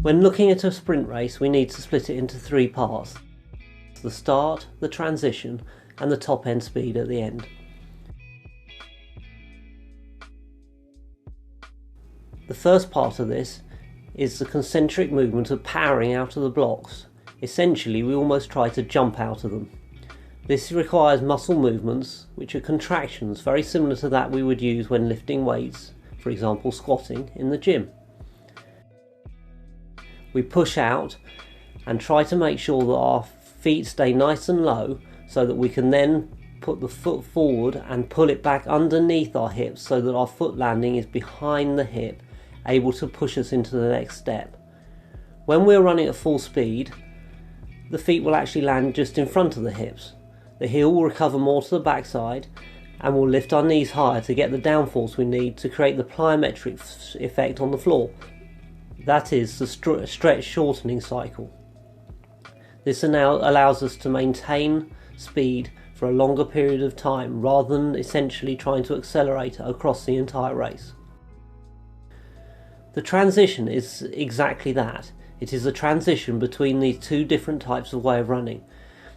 When looking at a sprint race, we need to split it into three parts: the start, the transition, and the top end speed at the end. The first part of this is the concentric movement of powering out of the blocks. Essentially, we almost try to jump out of them. This requires muscle movements, which are contractions very similar to that we would use when lifting weights, for example squatting in the gym. We push out and try to make sure that our feet stay nice and low so that we can then put the foot forward and pull it back underneath our hips so that our foot landing is behind the hip, able to push us into the next step. When we're running at full speed, the feet will actually land just in front of the hips. The heel will recover more to the backside and we'll lift our knees higher to get the downforce we need to create the plyometric effect on the floor. That is the stretch shortening cycle. This now allows us to maintain speed for a longer period of time rather than essentially trying to accelerate across the entire race. The transition is exactly that. It is a transition between these two different types of way of running,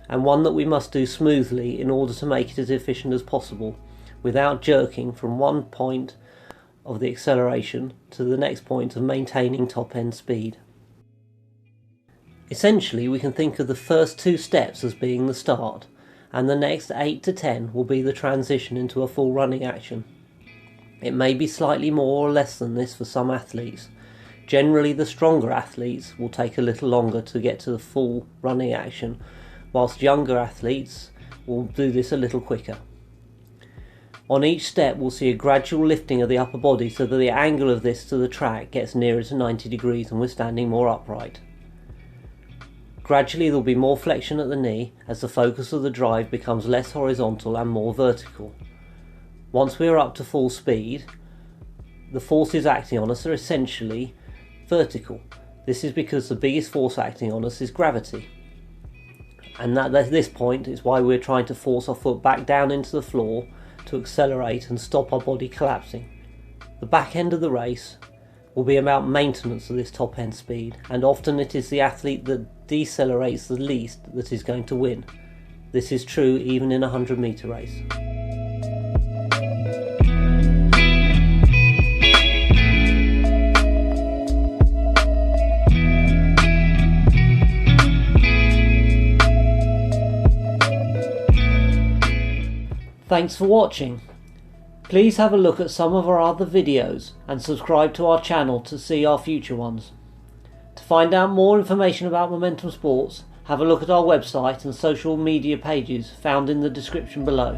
and one that we must do smoothly in order to make it as efficient as possible, without jerking from one point of the acceleration to the next point of maintaining top end speed. Essentially, we can think of the first two steps as being the start, and the next 8 to 10 will be the transition into a full running action. It may be slightly more or less than this for some athletes. Generally, the stronger athletes will take a little longer to get to the full running action, whilst younger athletes will do this a little quicker. On each step we'll see a gradual lifting of the upper body so that the angle of this to the track gets nearer to 90 degrees and we're standing more upright. Gradually there will be more flexion at the knee as the focus of the drive becomes less horizontal and more vertical. Once we are up to full speed, the forces acting on us are essentially vertical. This is because the biggest force acting on us is gravity. And at this point is why we're trying to force our foot back down into the floor to accelerate and stop our body collapsing. The back end of the race will be about maintenance of this top end speed, and often it is the athlete that decelerates the least that is going to win. This is true even in a 100-metre race. Thanks for watching. Please have a look at some of our other videos and subscribe to our channel to see our future ones. To find out more information about Momentum Sports, have a look at our website and social media pages found in the description below.